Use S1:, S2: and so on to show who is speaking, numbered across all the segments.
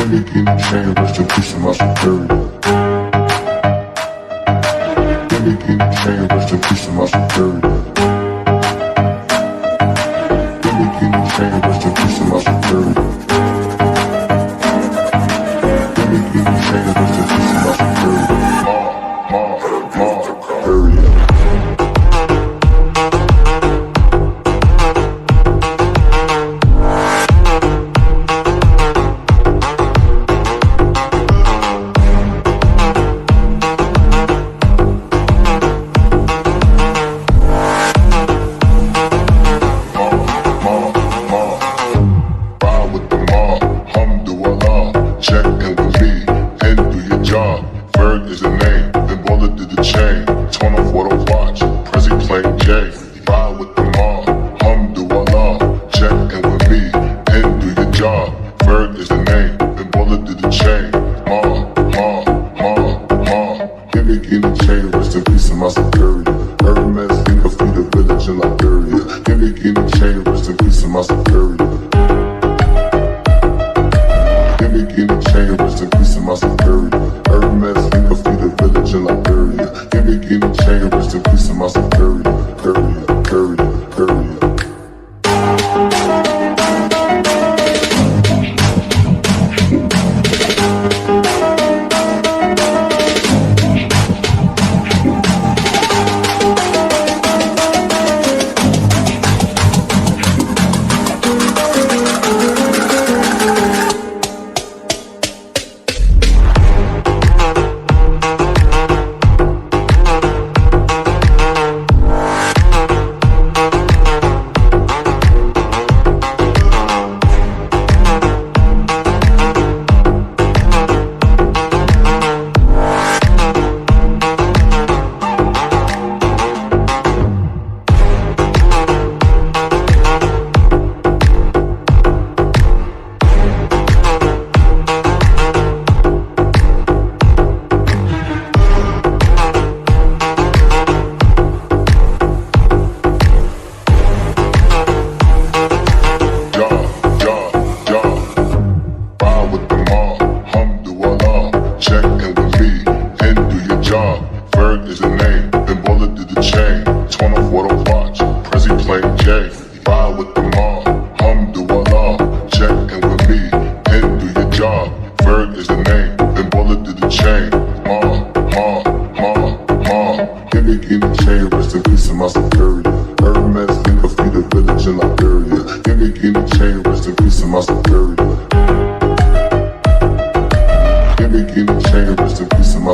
S1: Gimme chain, rest in peace to my superior. Gimme chain, rest in peace to my superior. Gimme chain, rest in peace to my superior. Gimme chain, rest in peace to my superior.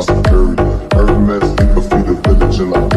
S1: Superior.
S2: Hermes, think of feed the village in